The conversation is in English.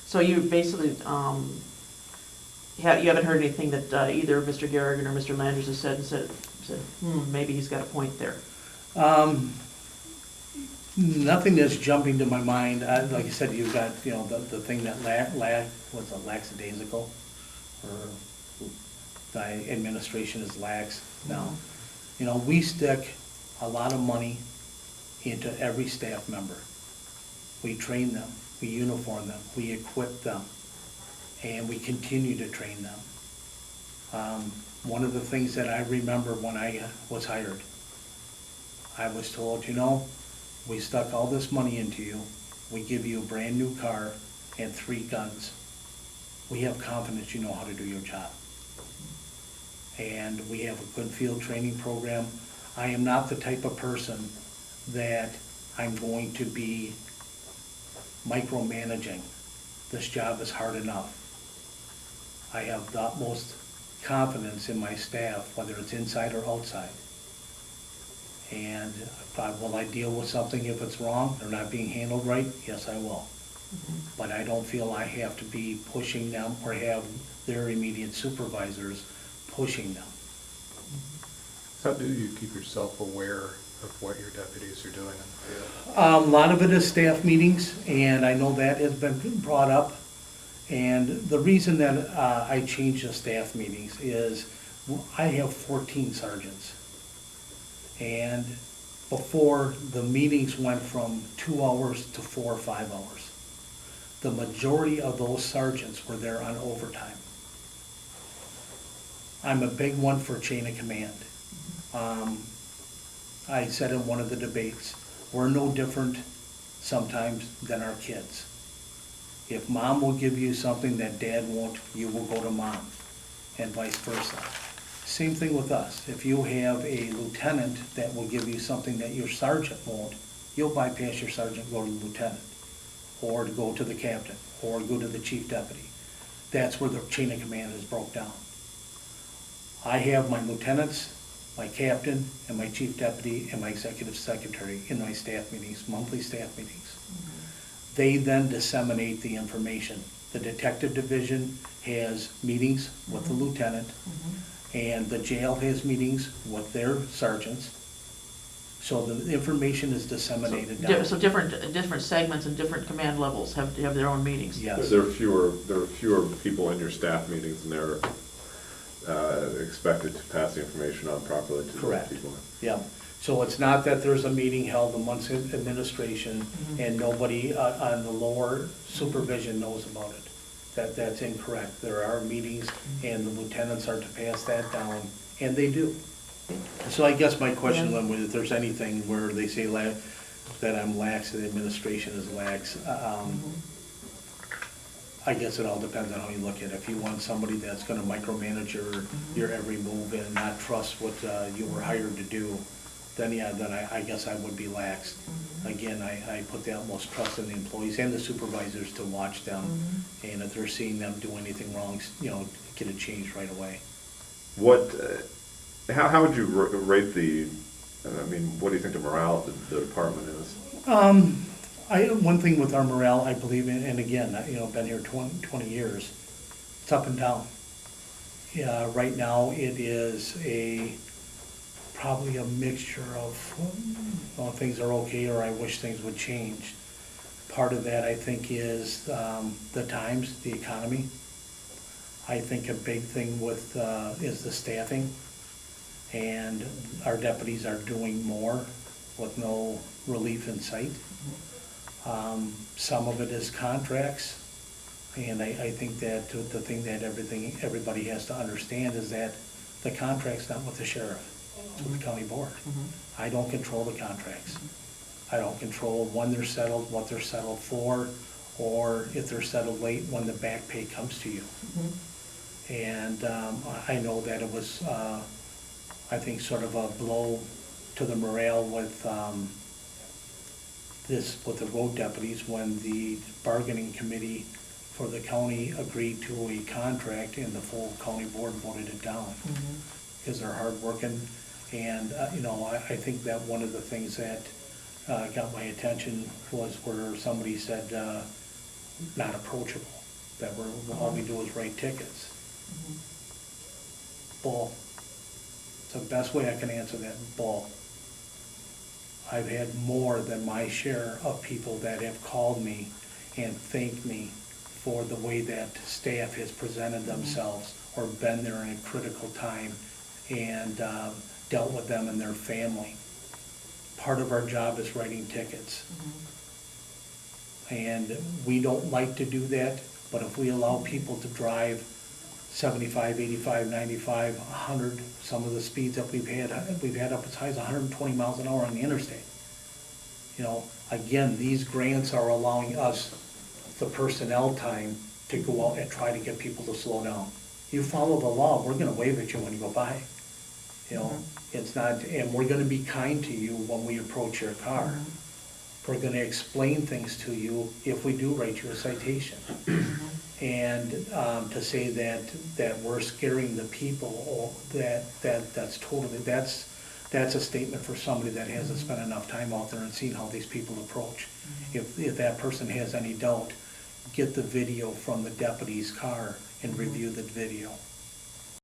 So you basically, you haven't heard anything that either Mr. Garrigan or Mr. Landers has said, maybe he's got a point there. Nothing that's jumping to my mind. Like I said, you've got, the thing that what's it, lackadaisical? Or the administration is lax. No. We stick a lot of money into every staff member. We train them, we uniform them, we equip them, and we continue to train them. One of the things that I remember when I was hired, I was told, we stuck all this money into you, we give you a brand new car and 3 guns. We have confidence you know how to do your job. And we have a good field training program. I am not the type of person that I'm going to be micromanaging. This job is hard enough. I have the utmost confidence in my staff, whether it's inside or outside. And will I deal with something if it's wrong, they're not being handled right? Yes, I will. But I don't feel I have to be pushing them or have their immediate supervisors pushing them. How do you keep yourself aware of what your deputies are doing in the field? A lot of it is staff meetings, and I know that has been brought up. And the reason that I changed the staff meetings is I have 14 sergeants. And before, the meetings went from 2 hours to 4 or 5 hours. The majority of those sergeants were there on overtime. I'm a big one for chain of command. I said in one of the debates, we're no different sometimes than our kids. If mom will give you something that dad won't, you will go to mom, and vice versa. Same thing with us. If you have a lieutenant that will give you something that your sergeant won't, you'll bypass your sergeant and go to the lieutenant, or to go to the captain, or go to the chief deputy. That's where the chain of command is broke down. I have my lieutenants, my captain, and my chief deputy, and my executive secretary in my staff meetings, monthly staff meetings. They then disseminate the information. The detective division has meetings with the lieutenant, and the jail has meetings with their sergeants. So the information is disseminated down. So different segments and different command levels have their own meetings. Yes. There are fewer people in your staff meetings, and they're expected to pass the information on properly to Correct. those people. Yeah, so it's not that there's a meeting held amongst administration and nobody on the lower supervision knows about it. That's incorrect. There are meetings and the lieutenants are to pass that down, and they do. So I guess my question, Lynn, was if there's anything where they say that I'm lax, the administration is lax, I guess it all depends on how you look at it. If you want somebody that's gonna micromanage your every move and not trust what you were hired to do, then I guess I would be lax. Again, I put the utmost trust in the employees and the supervisors to watch them, and if they're seeing them do anything wrong, get it changed right away. How would you rate what do you think the morale of the department is? One thing with our morale, I believe in, and again, been here 20 years, it's up and down. Yeah, right now it is probably a mixture of, things are okay or I wish things would change. Part of that, I think, is the times, the economy. I think a big thing is the staffing, and our deputies are doing more with no relief in sight. Some of it is contracts, and I think that the thing that everybody has to understand is that the contract's not with the sheriff, it's with the county board. I don't control the contracts. I don't control when they're settled, what they're settled for, or if they're settled late, when the back pay comes to you. And I know that it was, I think, sort of a blow to the morale with the road deputies when the bargaining committee for the county agreed to a contract and the full county board voted it down. Because they're hardworking, and I think that one of the things that got my attention was where somebody said, not approachable, that all we do is write tickets. Bull. It's the best way I can answer that, bull. I've had more than my share of people that have called me and thanked me for the way that staff has presented themselves or been there in a critical time and dealt with them and their family. Part of our job is writing tickets. And we don't like to do that, but if we allow people to drive 75, 85, 95, 100, some of the speeds that we've had up as high as 120 miles an hour on the interstate. You know, again, these grants are allowing us the personnel time to go out and try to get people to slow down. You follow the law, we're gonna wave at you when you go by. You know, it's not, and we're gonna be kind to you when we approach your car. We're gonna explain things to you if we do write you a citation. And to say that we're scaring the people, or that's totally, that's a statement for somebody that hasn't spent enough time out there and seen how these people approach. If that person has any doubt, get the video from the deputy's car and review the video.